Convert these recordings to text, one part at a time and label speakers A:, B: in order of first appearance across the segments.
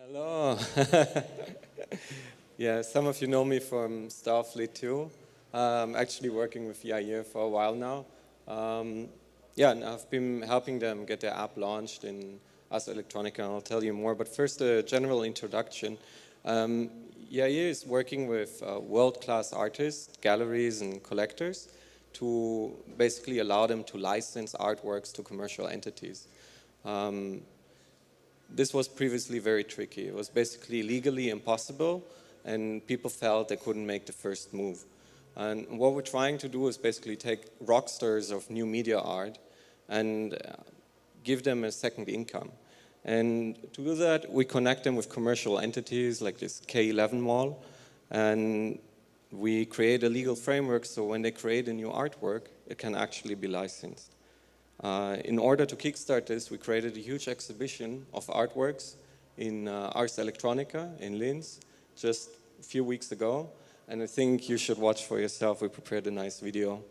A: Hello. Yeah, some of you know me from Starfleet too. I'm actually working with YAIR for a while now. Yeah, and I've been helping them get their app launched in Us Electronica, and I'll tell you more. But first, a general introduction. YAIR is working with world-class artists, galleries, and collectors to basically allow them to license artworks to commercial entities. This was previously very tricky. It was basically legally impossible, and people felt they couldn't make the first move. And what we're trying to do is basically take rock stars of new media art and give them a second income. And to do that, we connect them with commercial entities like this K11 mall, and we create a legal framework so when they create a new artwork, it can actually be licensed. In order to kickstart this, we created a huge exhibition of artworks in Ars Electronica in Linz just a few weeks ago, and I think you should watch for yourself. We prepared a nice video.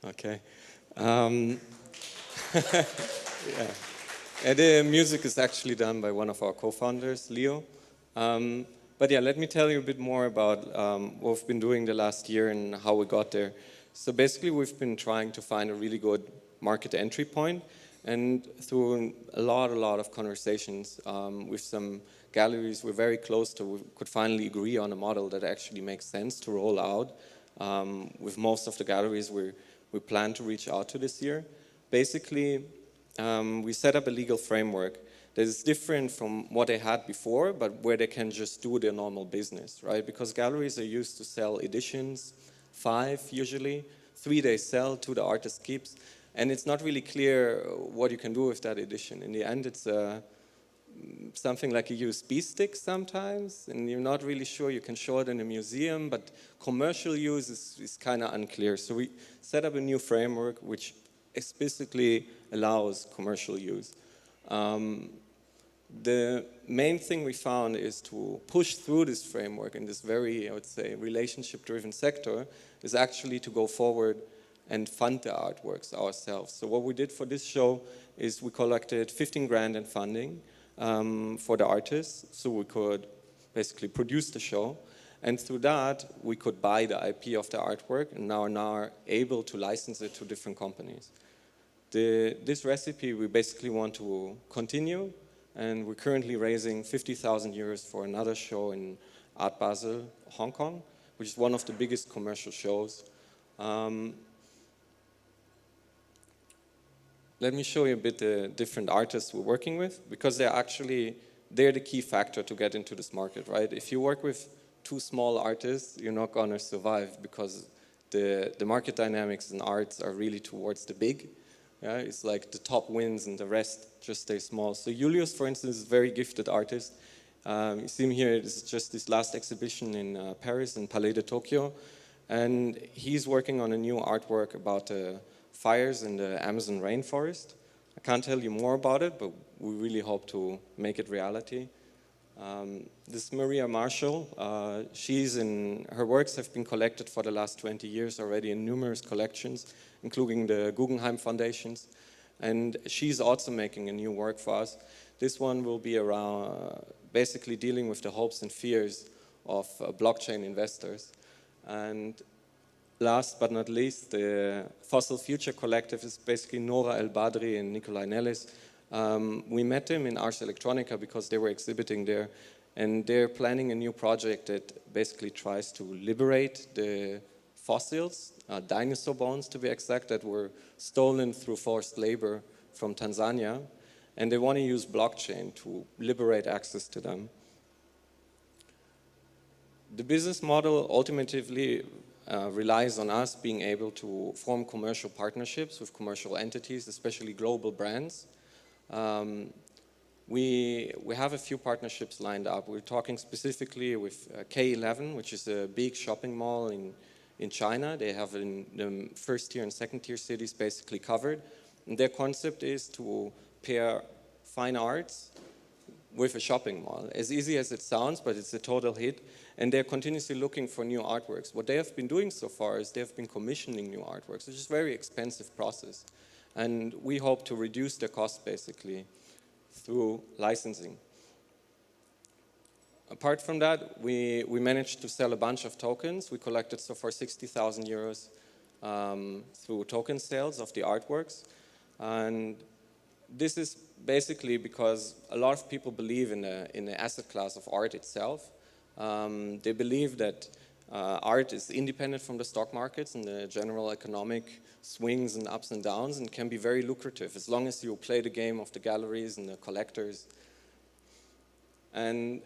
A: Okay. Yeah. And the music is actually done by one of our co-founders, Leo. But yeah, let me tell you a bit more about what we've been doing the last year and how we got there. So basically, we've been trying to find a really good market entry point, and through a lot of conversations with some galleries we're very close to, we could finally agree on a model that actually makes sense to roll out with most of the galleries we plan to reach out to this year. Basically, we set up a legal framework that is different from what they had before, but where they can just do their normal business, right? Because galleries are used to sell editions, 5 usually, 3 they sell, 2 the artist keeps, and it's not really clear what you can do with that edition. In the end, it's something like a USB stick sometimes, and you're not really sure. You can show it in a museum, but commercial use is kind of unclear. So we set up a new framework which explicitly allows commercial use. The main thing we found is to push through this framework in this very, I would say, relationship-driven sector is actually to go forward and fund the artworks ourselves. So what we did for this show is we collected 15 grand in funding for the artists, so we could basically produce the show. And through that, we could buy the IP of the artwork and now are able to license it to different companies. This recipe we basically want to continue, and we're currently raising 50,000 euros for another show in Art Basel, Hong Kong, which is one of the biggest commercial shows. Let me show you a bit the different artists we're working with, because they're the key factor to get into this market, right? If you work with too small artists, you're not gonna survive, because the market dynamics in arts are really towards the big. Yeah, it's like the top wins and the rest just stay small. So Julius, for instance, is a very gifted artist. You see him here, it's just this last exhibition in Paris, in Palais de Tokyo. And he's working on a new artwork about fires in the Amazon rainforest. I can't tell you more about it, but we really hope to make it reality. This Maria Marshall, her works have been collected for the last 20 years already in numerous collections, including the Guggenheim Foundations, and she's also making a new work for us. This one will be around basically dealing with the hopes and fears of blockchain investors. And last but not least, the Fossil Future Collective is basically Nora El Badri and Nikolai Nellis. We met them in Ars Electronica because they were exhibiting there, and they're planning a new project that basically tries to liberate the fossils, dinosaur bones to be exact, that were stolen through forced labor from Tanzania, and they want to use blockchain to liberate access to them. The business model ultimately relies on us being able to form commercial partnerships with commercial entities, especially global brands. We have a few partnerships lined up. We're talking specifically with K11, which is a big shopping mall in China. They have in the first tier and second tier cities basically covered. And their concept is to pair fine arts with a shopping mall. As easy as it sounds, but it's a total hit. And they're continuously looking for new artworks. What they have been doing so far is they have been commissioning new artworks, which is a very expensive process. And we hope to reduce the cost basically through licensing. Apart from that, we managed to sell a bunch of tokens. We collected so far 60,000 euros through token sales of the artworks. And this is basically because a lot of people believe in the asset class of art itself. They believe that art is independent from the stock markets and the general economic swings and ups and downs, and can be very lucrative as long as you play the game of the galleries and the collectors. And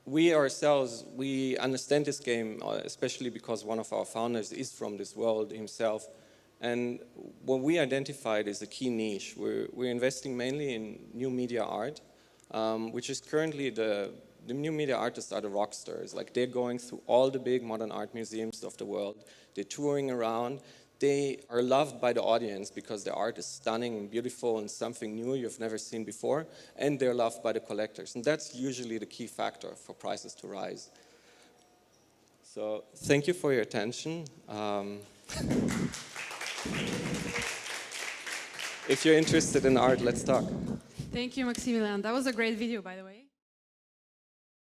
A: we ourselves, we understand this game, especially because one of our founders is from this world himself. And what we identified is a key niche. We're investing mainly in new media art, which is currently the new media artists are the rock stars. Like, they're going through all the big modern art museums of the world. They're touring around. They are loved by the audience because their art is stunning and beautiful and something new you've never seen before. And they're loved by the collectors. And that's usually the key factor for prices to rise. So thank you for your attention. If you're interested in art, let's talk.
B: Thank you, Maximilian. That was a great video, by the way.